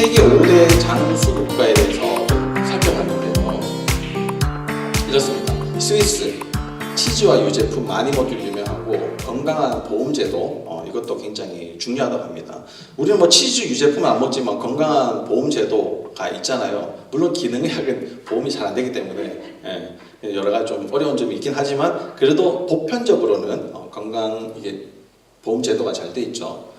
세계 5대 장수 국가에 대해서 살펴봤는데요. 이렇습니다. 스위스, 치즈와 유제품 많이 먹기로 유명하고 건강한 보험제도 이것도 굉장히 중요하다고 합니다. 우리는 뭐 치즈 유제품은 안 먹지만 건강한 보험제도가 있잖아요. 물론 기능의학은 보험이 잘 안 되기 때문에 여러 가지 좀 어려운 점이 있긴 하지만 그래도 보편적으로는 건강 이게 보험제도가 잘 돼 있죠.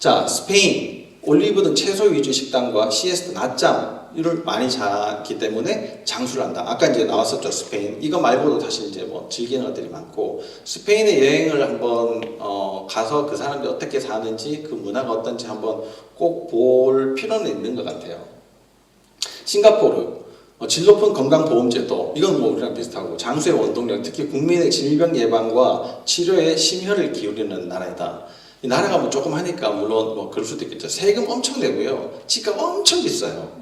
자, 스페인 올리브 등 채소 위주 식단과 시에스타 낮잠을 많이 자기 때문에 장수를 한다. 아까 이제 나왔었죠, 스페인. 이거 말고도 사실 이제 뭐 즐기는 것들이 많고, 스페인에 여행을 한번 가서 그 사람들이 어떻게 사는지, 그 문화가 어떤지 한번 꼭 볼 필요는 있는 것 같아요. 싱가포르 질 높은 건강보험제도, 이건 뭐 우리랑 비슷하고 장수의 원동력, 특히 국민의 질병 예방과 치료에 심혈을 기울이는 나라이다. 이 나라가 뭐 조금 하니까 물론 뭐 그럴 수도 있겠죠. 세금 엄청 내고요. 집값 엄청 비싸요.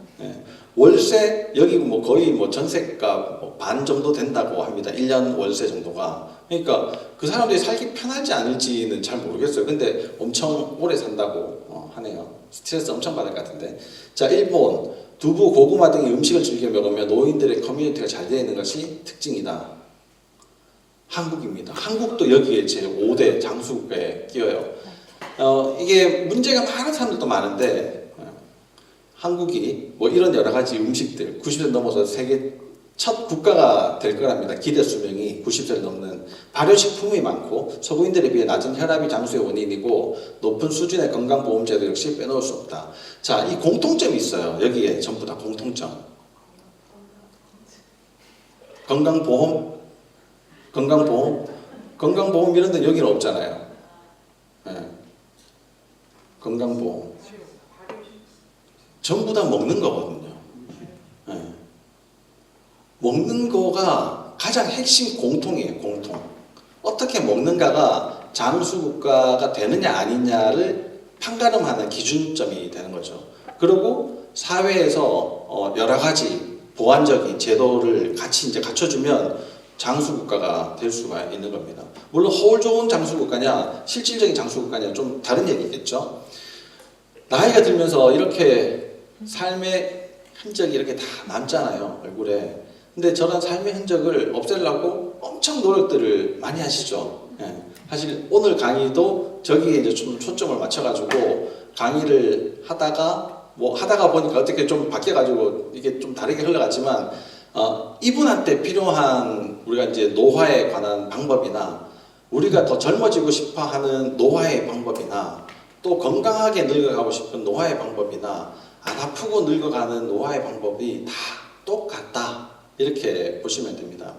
월세 여기 뭐 거의 뭐 전세가 뭐 반 정도 된다고 합니다. 1년 월세 정도가. 그러니까 그 사람들이 살기 편할지 아닐지는 잘 모르겠어요. 근데 엄청 오래 산다고 하네요. 스트레스 엄청 받을 것 같은데. 자, 일본 두부, 고구마 등의 음식을 즐겨 먹으며 노인들의 커뮤니티가 잘 되어 있는 것이 특징이다. 한국입니다. 한국도 여기에 제 5대 장수국가에 끼어요. 이게 문제가 많은 사람들도 많은데 한국이 뭐 이런 여러 가지 음식들 90세 넘어서 세계 첫 국가가 될 거랍니다. 기대 수명이 90세를 넘는. 발효식품이 많고 서구인들에 비해 낮은 혈압이 장수의 원인이고 높은 수준의 건강보험제도 역시 빼놓을 수 없다. 자, 이 공통점이 있어요. 여기에 전부 다 공통점. 건강보험 이런 데는 여기는 없잖아요. 건강보험 전부 다 먹는 거거든요. 먹는 거가 가장 핵심 공통이에요. 공통. 어떻게 먹는가가 장수국가가 되느냐 아니냐를 판가름하는 기준점이 되는 거죠. 그리고 사회에서 여러 가지 보완적인 제도를 같이 이제 갖춰주면 장수국가가 될 수가 있는 겁니다. 물론 허울 좋은 장수국가냐 실질적인 장수국가냐 좀 다른 얘기겠죠. 나이가 들면서 이렇게 삶의 흔적이 이렇게 다 남잖아요, 얼굴에. 근데 저런 삶의 흔적을 없애려고 엄청 노력들을 많이 하시죠. 사실 오늘 강의도 저기에 이제 좀 초점을 맞춰가지고 강의를 하다가 보니까 어떻게 좀 바뀌어가지고 이게 좀 다르게 흘러갔지만 이분한테 필요한 우리가 이제 노화에 관한 방법이나 우리가 더 젊어지고 싶어 하는 노화의 방법이나 또 건강하게 늙어가고 싶은 노화의 방법이나 안 아프고 늙어가는 노화의 방법이 다 똑같다. 이렇게 보시면 됩니다.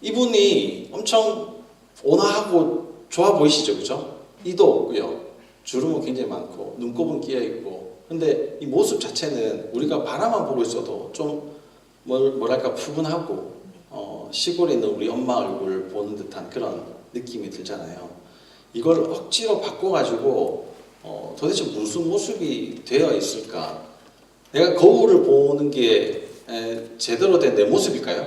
이분이 엄청 온화하고 좋아 보이시죠? 그죠? 이도 없고요. 주름은 굉장히 많고 눈곱은 끼어있고 근데 이 모습 자체는 우리가 바라만 보고 있어도 좀 뭐랄까 푸근하고 시골에 있는 우리 엄마 얼굴 보는 듯한 그런 느낌이 들잖아요. 이걸 억지로 바꿔가지고 도대체 무슨 모습이 되어 있을까? 내가 거울을 보는 게 제대로 된 내 모습일까요?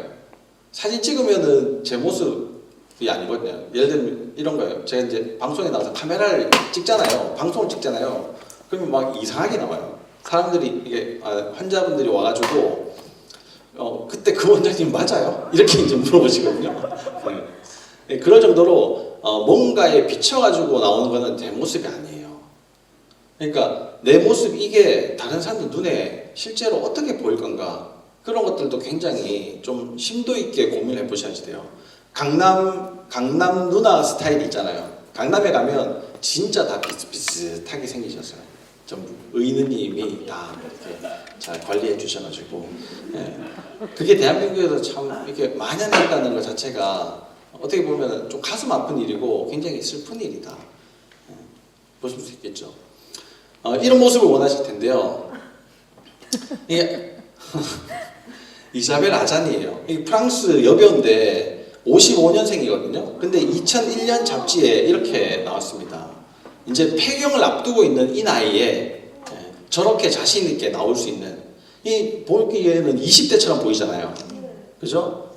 사진 찍으면은 제 모습이 아니거든요. 예를 들면 이런 거예요. 제가 이제 방송에 나와서 카메라를 찍잖아요. 방송을 찍잖아요. 그러면 막 이상하게 나와요. 사람들이 이게 환자분들이 와가지고 그때 그 원장님 맞아요? 이렇게 이제 물어보시거든요. 네, 그럴 정도로 뭔가에 비춰가지고 나오는 거는 제 모습이 아니에요. 그러니까 내 모습 이게 다른 사람들 눈에 실제로 어떻게 보일 건가 그런 것들도 굉장히 좀 심도 있게 고민해 보셔야지 돼요. 강남 누나 스타일이 있잖아요. 강남에 가면 진짜 다 비슷비슷하게 생기셨어요. 전부 의느님이 다 이렇게 잘 관리해 주셔가지고 그게 대한민국에서 참 이렇게 만연했다는 것 자체가 어떻게 보면 좀 가슴 아픈 일이고 굉장히 슬픈 일이다. 보실 수 있겠죠. 이런 모습을 원하실 텐데요. 이게 이사벨 아잔이에요. 프랑스 여배우인데 55년생이거든요. 근데 2001년 잡지에 이렇게 나왔습니다. 이제 폐경을 앞두고 있는 이 나이에 저렇게 자신 있게 나올 수 있는 이 보기에는 20대처럼 보이잖아요. 그죠?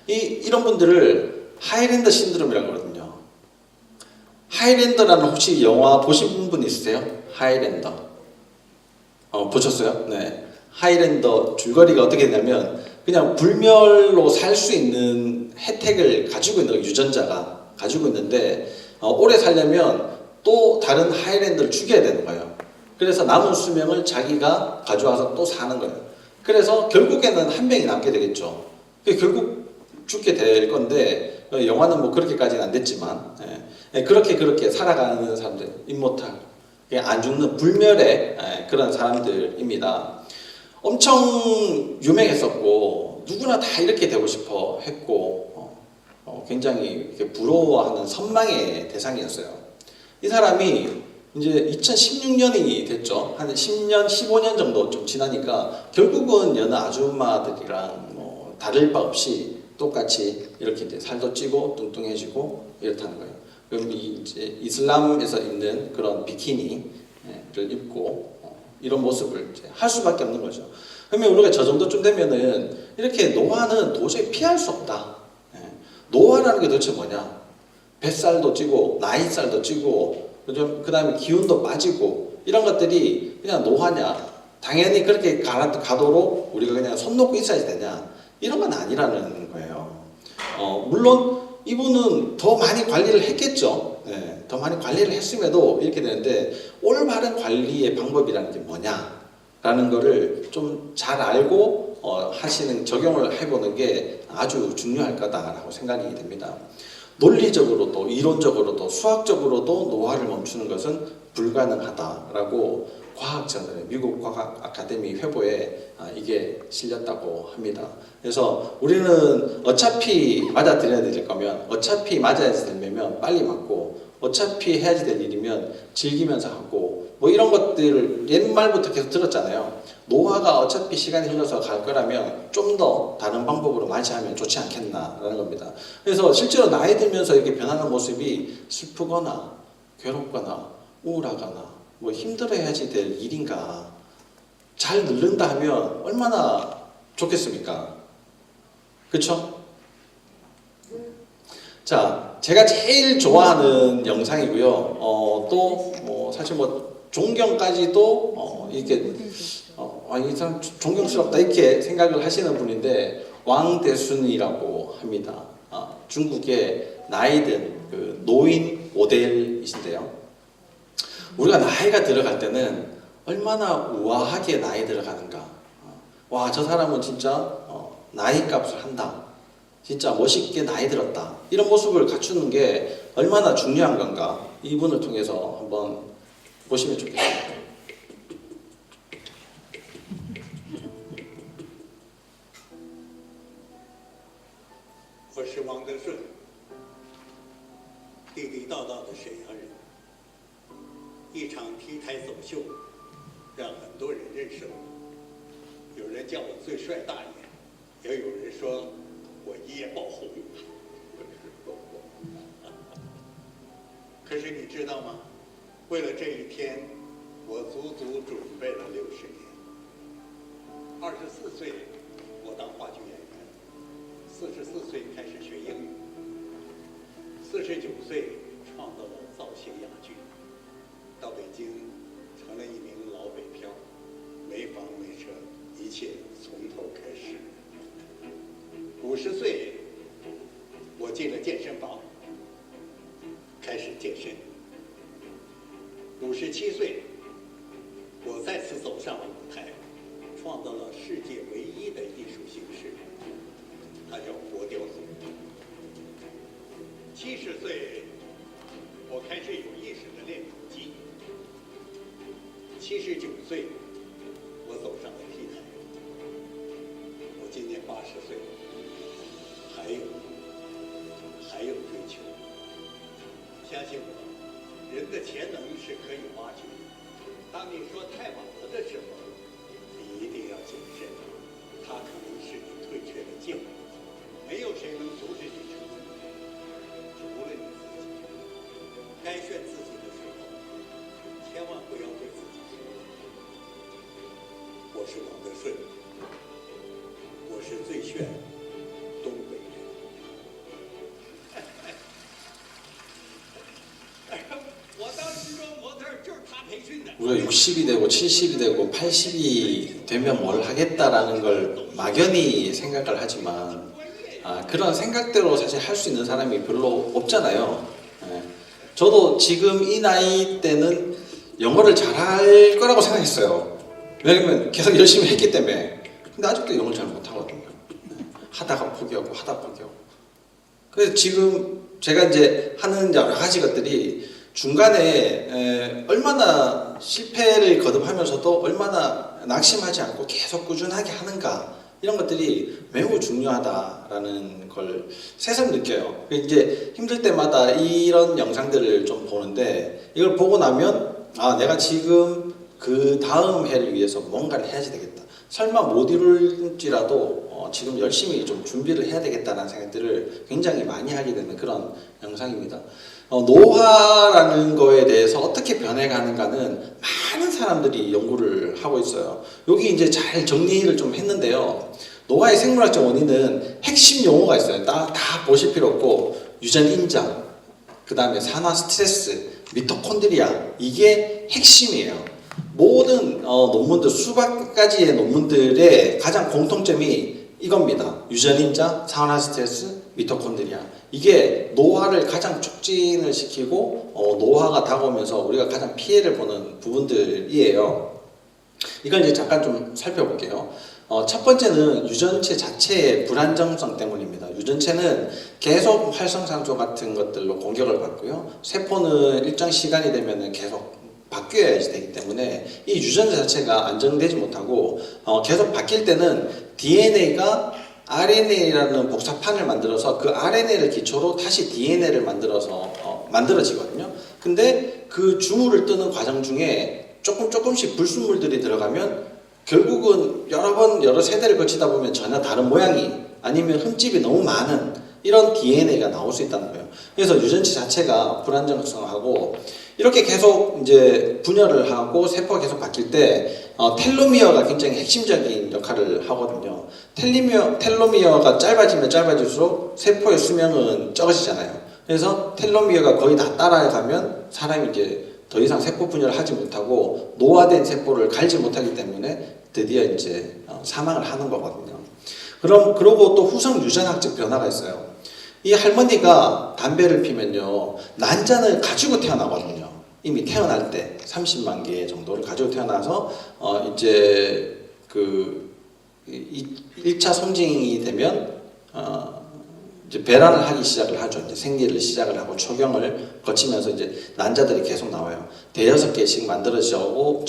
이런 분들을 하이랜더 신드롬이라고 그러거든요. 하이랜더라는 혹시 영화 보신 분 있으세요? 하이랜더. 보셨어요? 네. 하이랜더 줄거리가 어떻게 되냐면 그냥 불멸로 살 수 있는 혜택을 가지고 있는 거예요. 유전자가 가지고 있는데 오래 살려면 또 다른 하이랜더를 죽여야 되는 거예요. 그래서 남은 수명을 자기가 가져와서 또 사는 거예요. 그래서 결국에는 한 명이 남게 되겠죠. 결국 죽게 될 건데 영화는 뭐 그렇게까지는 안 됐지만 그렇게 살아가는 사람들, 임모탈, 안 죽는 불멸의 그런 사람들입니다. 엄청 유명했었고 누구나 다 이렇게 되고 싶어 했고 굉장히 이렇게 부러워하는 선망의 대상이었어요. 이 사람이 이제 2016년이 됐죠. 한 10년, 15년 정도 좀 지나니까 결국은 여느 아줌마들이랑 뭐 다를 바 없이 똑같이 이렇게 이제 살도 찌고 뚱뚱해지고 이렇다는 거예요. 그럼 이제 이슬람에서 입는 그런 비키니를 입고 이런 모습을 이제 할 수밖에 없는 거죠. 그러면 우리가 저 정도쯤 되면은 이렇게 노화는 도저히 피할 수 없다. 노화라는 게 도대체 뭐냐? 뱃살도 찌고 나이살도 찌고 그 다음에 기운도 빠지고 이런 것들이 그냥 노화냐? 당연히 그렇게 가도록 우리가 그냥 손 놓고 있어야 되냐? 이런 건 아니라는 거예요. 물론 이분은 더 많이 관리를 했겠죠. 더 많이 관리를 했음에도 이렇게 되는데 올바른 관리의 방법이라는 게 뭐냐라는 거를 좀 잘 알고 하시는 적용을 해보는 게 아주 중요할 거다라고 생각이 됩니다. 논리적으로도 이론적으로도 수학적으로도 노화를 멈추는 것은 불가능하다라고 과학저널, 미국 과학 아카데미 회보에 이게 실렸다고 합니다. 그래서 우리는 어차피 맞아들여야 될 거면 어차피 맞아야 되면 빨리 맞고 어차피 해야지 될 일이면 즐기면서 하고 뭐 이런 것들을 옛말부터 계속 들었잖아요. 노화가 어차피 시간이 흘러서 갈 거라면 좀 더 다른 방법으로 맞이하면 좋지 않겠나라는 겁니다. 그래서 실제로 나이 들면서 이렇게 변하는 모습이 슬프거나 괴롭거나 우울하거나 뭐 힘들어야지 될 일인가. 잘 늙는다 하면 얼마나 좋겠습니까? 그쵸? 자, 제가 제일 좋아하는 영상이고요. 또 사실 뭐 존경까지도 이렇게 이 사람 존경스럽다 이렇게 생각을 하시는 분인데 왕대순이라고 합니다. 중국의 나이든 그 노인 모델이신데요. 우리가 나이가 들어갈 때는 얼마나 우아하게 나이 들어가는가. 와, 저 사람은 진짜 나이 값을 한다. 진짜 멋있게 나이 들었다. 이런 모습을 갖추는 게 얼마나 중요한 건가. 이분을 통해서 한번 보시면 좋겠습니다. 我是王德顺，地地道道的沈阳人。一场 T 台走秀，让很多人认识我。有人叫我最帅大爷，也有人说我一夜爆红。可是你知道吗？为了这一天，我足足准备了60年。24岁，我当话剧演员；44岁开始学英语；49岁创造了造型哑剧，到北京成了一名老北漂，没房没车，一切从头开始。50岁，我进了健身房，开始健身。57岁，我再次走上了舞台，创造了世界唯一的艺术形式，它叫活雕塑。70岁，我开始有意识地练腹肌。79岁，我走上了 T 台。我今年80岁了，还有追求。相信我，人的潜能是可以挖掘的。当你说太晚了的时候，你一定要谨慎，它可能是你退却的借口。没有谁能阻止你成功，除了你自己。该炫自己的时候，千万不要对自己说：“我是王德顺，我是最炫东北人。”我当时说模特就是他。 우리가 60이 되고 70이 되고 80이 되면 뭘 하겠다라는 걸 막연히 생각을 하지만 그런 생각대로 사실 할 수 있는 사람이 별로 없잖아요. 예. 저도 지금 이 나이 때는 영어를 잘할 거라고 생각했어요. 왜냐면 계속 열심히 했기 때문에. 근데 아직도 영어를 잘 못하거든요. 하다가 포기하고 하다 포기하고. 그래서 지금 제가 이제 하는 여러 가지 것들이 중간에 얼마나 실패를 거듭하면서도 얼마나 낙심하지 않고 계속 꾸준하게 하는가, 이런 것들이 매우 중요하다라는 걸 새삼 느껴요. 이제 힘들 때마다 이런 영상들을 좀 보는데, 이걸 보고 나면 내가 지금 그 다음 해를 위해서 뭔가를 해야지 되겠다. 설마 못 이룰지라도 지금 열심히 좀 준비를 해야 되겠다는 생각들을 굉장히 많이 하게 되는 그런 영상입니다. 노화라는 거에 대해서 어떻게 변해가는가는 많은 사람들이 연구를 하고 있어요. 여기 이제 잘 정리를 좀 했는데요. 노화의 생물학적 원인은 핵심 용어가 있어요. 다 보실 필요 없고, 유전 인장, 그 다음에 산화 스트레스, 미토콘드리아, 이게 핵심이에요. 모든 논문들, 수백 가지의 논문들의 가장 공통점이 이겁니다. 유전인자, 산화 스트레스, 미토콘드리아. 이게 노화를 가장 촉진을 시키고 노화가 다가오면서 우리가 가장 피해를 보는 부분들이에요. 이걸 이제 잠깐 좀 살펴볼게요. 첫 번째는 유전체 자체의 불안정성 때문입니다. 유전체는 계속 활성산소 같은 것들로 공격을 받고요. 세포는 일정 시간이 되면 계속 바뀌어야지 되기 때문에 이 유전자 자체가 안정되지 못하고 계속 바뀔 때는 DNA가 RNA라는 복사판을 만들어서 그 RNA를 기초로 다시 DNA를 만들어지거든요. 근데 그 주물을 뜨는 과정 중에 조금씩 불순물들이 들어가면 결국은 여러 세대를 거치다 보면 전혀 다른 모양이, 아니면 흠집이 너무 많은 이런 DNA가 나올 수 있다는 거예요. 그래서 유전체 자체가 불안정성하고, 이렇게 계속 이제 분열을 하고 세포가 계속 바뀔 때 텔로미어가 굉장히 핵심적인 역할을 하거든요. 텔로미어가 짧아지면 짧아질수록 세포의 수명은 적어지잖아요. 그래서 텔로미어가 거의 다 따라가면 사람이 이제 더 이상 세포 분열을 하지 못하고 노화된 세포를 갈지 못하기 때문에 드디어 이제 사망을 하는 거거든요. 그러고 또 후성 유전학적 변화가 있어요. 이 할머니가 담배를 피면요, 난자를 가지고 태어나거든요. 이미 태어날 때 30만 개 정도를 가지고 태어나서 이제 그 1차 성징이 되면 이제 배란을 하기 시작을 하죠. 이제 생리를 시작을 하고 초경을 거치면서 이제 난자들이 계속 나와요. 대여섯 개씩 만들어지고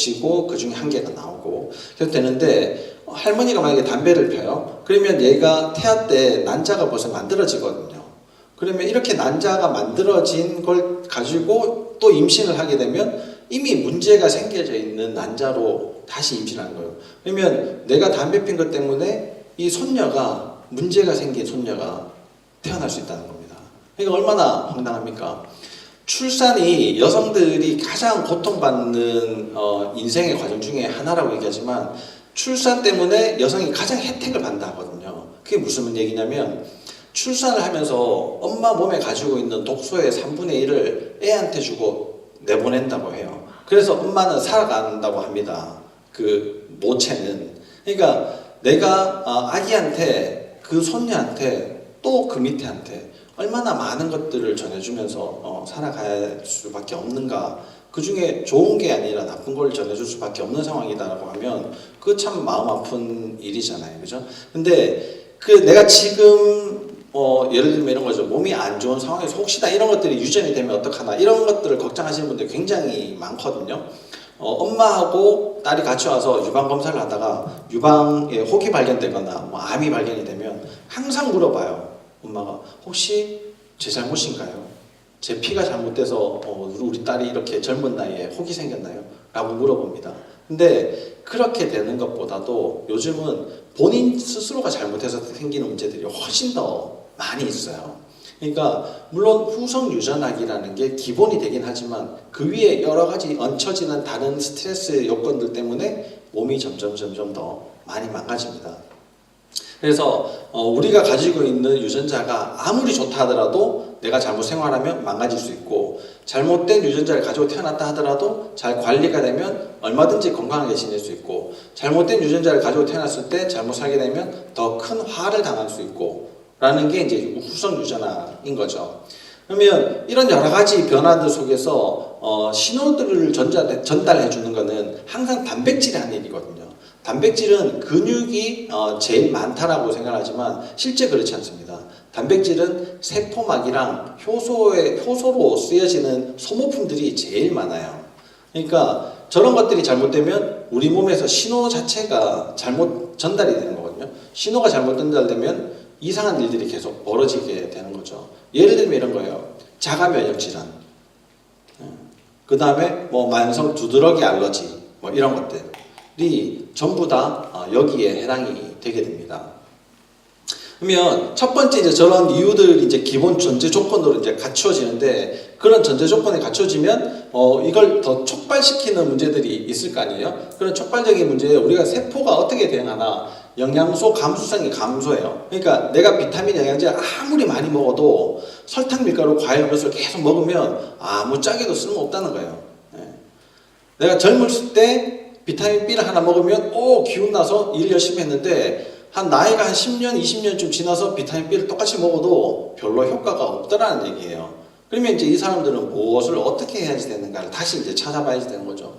그 중에 한 개가 나오고 그래서 되는데, 할머니가 만약에 담배를 펴요. 그러면 얘가 태아 때 난자가 벌써 만들어지거든요. 그러면 이렇게 난자가 만들어진 걸 가지고 또 임신을 하게 되면 이미 문제가 생겨져 있는 난자로 다시 임신하는 거예요. 그러면 내가 담배 핀 것 때문에 이 손녀가, 문제가 생긴 손녀가 태어날 수 있다는 겁니다. 그러니까 얼마나 황당합니까? 출산이 여성들이 가장 고통받는 인생의 과정 중에 하나라고 얘기하지만, 출산 때문에 여성이 가장 혜택을 받는다 하거든요. 그게 무슨 얘기냐면, 출산을 하면서 엄마 몸에 가지고 있는 독소의 3분의 1을 애한테 주고 내보낸다고 해요. 그래서 엄마는 살아간다고 합니다. 그 모체는. 그러니까 내가 아기한테, 그 손녀한테, 또 그 밑에한테 얼마나 많은 것들을 전해주면서 살아갈 수밖에 없는가. 그 중에 좋은 게 아니라 나쁜 걸 전해줄 수밖에 없는 상황이다라고 하면 그 참 마음 아픈 일이잖아요. 그죠? 근데 내가 지금 예를 들면 이런 거죠. 몸이 안 좋은 상황에서 혹시나 이런 것들이 유전이 되면 어떡하나, 이런 것들을 걱정하시는 분들 굉장히 많거든요. 엄마하고 딸이 같이 와서 유방검사를 하다가 유방에 혹이 발견되거나 암이 발견이 되면 항상 물어봐요. 엄마가 혹시 제 잘못인가요? 제 피가 잘못돼서 우리 딸이 이렇게 젊은 나이에 혹이 생겼나요? 라고 물어봅니다. 근데 그렇게 되는 것보다도 요즘은 본인 스스로가 잘못해서 생기는 문제들이 훨씬 더 많이 있어요. 그러니까 물론 후성 유전학이라는 게 기본이 되긴 하지만 그 위에 여러 가지 얹혀지는 다른 스트레스 요건들 때문에 몸이 점점 더 많이 망가집니다. 그래서 우리가 가지고 있는 유전자가 아무리 좋다 하더라도 내가 잘못 생활하면 망가질 수 있고, 잘못된 유전자를 가지고 태어났다 하더라도 잘 관리가 되면 얼마든지 건강하게 지낼 수 있고, 잘못된 유전자를 가지고 태어났을 때 잘못 살게 되면 더 큰 화를 당할 수 있고 라는 게 이제 후성 유전화인 거죠. 그러면 이런 여러 가지 변화들 속에서 신호들을 전달해 주는 것은 항상 단백질이 한 일이거든요. 단백질은 근육이 제일 많다라고 생각하지만 실제 그렇지 않습니다. 단백질은 세포막이랑 효소로 쓰여지는 소모품들이 제일 많아요. 그러니까 저런 것들이 잘못되면 우리 몸에서 신호 자체가 잘못 전달이 되는 거거든요. 신호가 잘못 전달되면 이상한 일들이 계속 벌어지게 되는 거죠. 예를 들면 이런 거예요. 자가 면역 질환, 그 다음에 뭐 만성 두드러기 알러지, 뭐 이런 것들이 전부 다 여기에 해당이 되게 됩니다. 그러면 첫 번째 이제 저런 이유들 이제 기본 전제 조건으로 이제 갖추어지는데, 그런 전제 조건이 갖춰지면 이걸 더 촉발시키는 문제들이 있을 거 아니에요. 그런 촉발적인 문제에 우리가 세포가 어떻게 대응하나, 영양소 감수성이 감소해요. 그러니까 내가 비타민 영양제 아무리 많이 먹어도 설탕, 밀가루, 과일 것을 계속 먹으면 아무 짝에도 쓸모없다는 거예요. 내가 젊었을 때 비타민 B를 하나 먹으면 기운 나서 일 열심히 했는데, 나이가 한 10년, 20년쯤 지나서 비타민 B를 똑같이 먹어도 별로 효과가 없다라는 얘기예요. 그러면 이제 이 사람들은 무엇을 어떻게 해야지 되는가를 다시 이제 찾아봐야지 되는 거죠.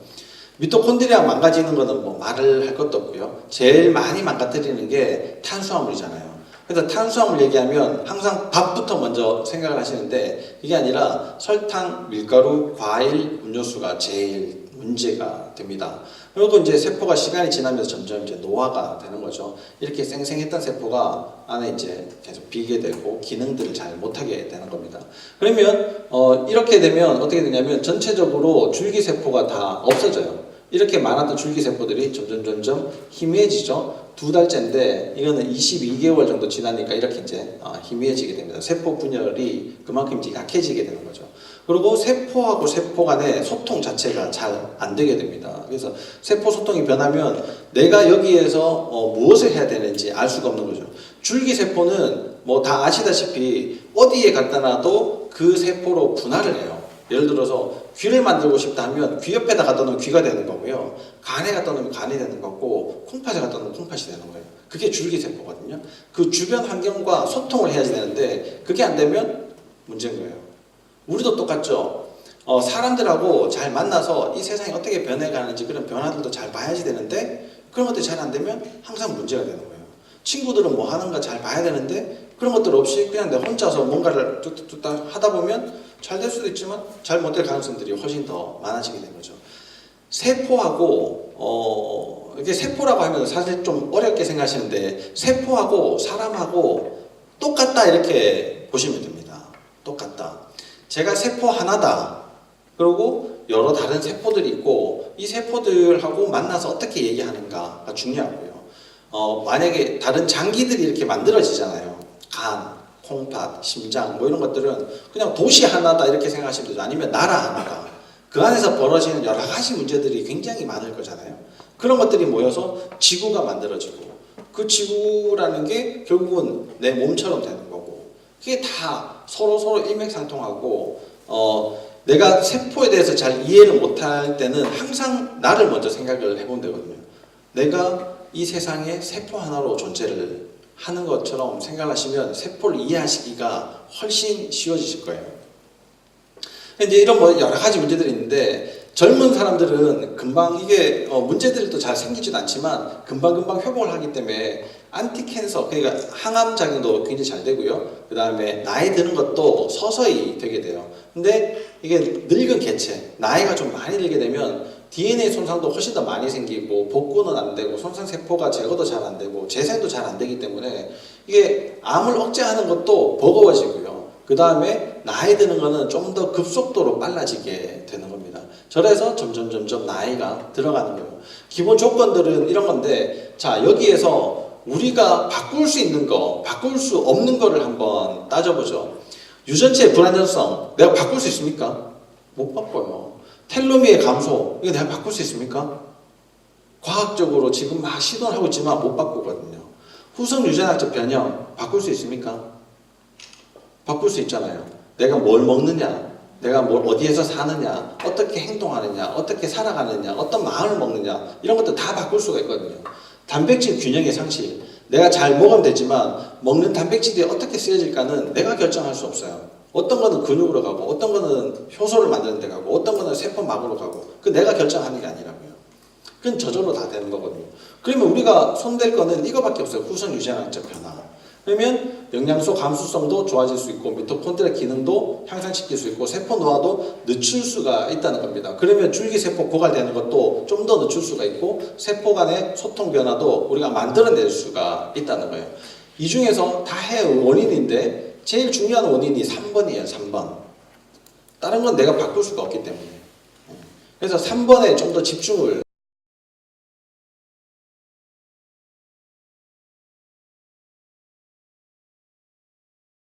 미토콘드리아 망가지는 거는 뭐 말을 할 것도 없고요. 제일 많이 망가뜨리는 게 탄수화물이잖아요. 그래서 탄수화물 얘기하면 항상 밥부터 먼저 생각을 하시는데, 이게 아니라 설탕, 밀가루, 과일, 음료수가 제일 문제가 됩니다. 그리고 이제 세포가 시간이 지나면서 점점 이제 노화가 되는 거죠. 이렇게 쌩쌩했던 세포가 안에 이제 계속 비게 되고 기능들을 잘 못하게 되는 겁니다. 그러면 이렇게 되면 어떻게 되냐면 전체적으로 줄기세포가 다 없어져요. 이렇게 많았던 줄기세포들이 점점 희미해지죠. 2달째인데 이거는 22개월 정도 지나니까 이렇게 이제 희미해지게 됩니다. 세포 분열이 그만큼 이제 약해지게 되는 거죠. 그리고 세포하고 세포 간의 소통 자체가 잘 안 되게 됩니다. 그래서 세포 소통이 변하면 내가 여기에서 무엇을 해야 되는지 알 수가 없는 거죠. 줄기세포는 뭐 다 아시다시피 어디에 갖다 놔도 그 세포로 분할을 해요. 예를 들어서 귀를 만들고 싶다 하면 귀 옆에다 갖다 놓으면 귀가 되는 거고요. 간에 갖다 놓으면 간이 되는 거고, 콩팥에 갖다 놓으면 콩팥이 되는 거예요. 그게 줄기세포거든요. 그 주변 환경과 소통을 해야지 되는데 그게 안 되면 문제인 거예요. 우리도 똑같죠. 사람들하고 잘 만나서 이 세상이 어떻게 변해가는지 그런 변화들도 잘 봐야지 되는데, 그런 것들이 잘 안 되면 항상 문제가 되는 거예요. 친구들은 뭐 하는가 잘 봐야 되는데 그런 것들 없이 그냥 내 혼자서 뭔가를 뚝뚝뚝 하다 보면 잘 될 수도 있지만 잘 못 될 가능성들이 훨씬 더 많아지게 된 거죠. 세포하고 이게 세포라고 하면 사실 좀 어렵게 생각하시는데, 세포하고 사람하고 똑같다 이렇게 보시면 됩니다. 똑같다. 제가 세포 하나다. 그리고 여러 다른 세포들이 있고 이 세포들하고 만나서 어떻게 얘기하는가가 중요하고요. 만약에 다른 장기들이 이렇게 만들어지잖아요. 간, 콩팥, 심장 뭐 이런 것들은 그냥 도시 하나다 이렇게 생각하시면 되죠. 아니면 나라 하나다. 그 안에서 벌어지는 여러 가지 문제들이 굉장히 많을 거잖아요. 그런 것들이 모여서 지구가 만들어지고, 그 지구라는 게 결국은 내 몸처럼 되는 거고, 그게 다 서로 일맥상통하고, 내가 세포에 대해서 잘 이해를 못할 때는 항상 나를 먼저 생각을 해본 되거든요. 내가 이 세상에 세포 하나로 존재를 하는 것처럼 생각하시면 세포를 이해하시기가 훨씬 쉬워지실 거예요. 이제 이런 뭐 여러 가지 문제들이 있는데, 젊은 사람들은 금방 이게 문제들도 잘 생기지도 않지만 금방 회복을 하기 때문에 안티캔서, 그러니까 항암 작용도 굉장히 잘 되고요. 그 다음에 나이 드는 것도 서서히 되게 돼요. 근데 이게 늙은 개체, 나이가 좀 많이 들게 되면 DNA 손상도 훨씬 더 많이 생기고, 복구는 안 되고, 손상세포가 제거도 잘 안 되고, 재생도 잘 안 되기 때문에 이게 암을 억제하는 것도 버거워지고요. 그 다음에 나이 드는 거는 좀 더 급속도로 빨라지게 되는 겁니다. 저래서 점점 나이가 들어가는 거예요. 기본 조건들은 이런 건데, 자, 여기에서 우리가 바꿀 수 있는 거, 바꿀 수 없는 거를 한번 따져보죠. 유전체의 불안전성, 내가 바꿀 수 있습니까? 못 바꿔요. 텔로미의 감소, 이거 내가 바꿀 수 있습니까? 과학적으로 지금 막 시도를 하고 있지만 못 바꾸거든요. 후성 유전학적 변형, 바꿀 수 있습니까? 바꿀 수 있잖아요. 내가 뭘 먹느냐, 내가 뭘 어디에서 사느냐, 어떻게 행동하느냐, 어떻게 살아가느냐, 어떤 마음을 먹느냐 이런 것도 다 바꿀 수가 있거든요. 단백질 균형의 상식. 내가 잘 먹으면 되지만 먹는 단백질이 어떻게 쓰여질까는 내가 결정할 수 없어요. 어떤 거는 근육으로 가고 어떤 거는 효소를 만드는 데 가고 어떤 거는 세포막으로 가고 그 내가 결정하는 게 아니라고요. 그건 저절로 다 되는 거거든요. 그러면 우리가 손댈 거는 이거밖에 없어요. 후성 유전학적 변화. 그러면 영양소 감수성도 좋아질 수 있고 미토콘드리아 기능도 향상시킬 수 있고 세포 노화도 늦출 수가 있다는 겁니다. 그러면 줄기세포 고갈되는 것도 좀 더 늦출 수가 있고 세포 간의 소통 변화도 우리가 만들어낼 수가 있다는 거예요. 이 중에서 다 해의 원인인데 제일 중요한 원인이 3번이에요. 3번. 다른 건 내가 바꿀 수가 없기 때문에. 그래서 3번에 좀 더 집중을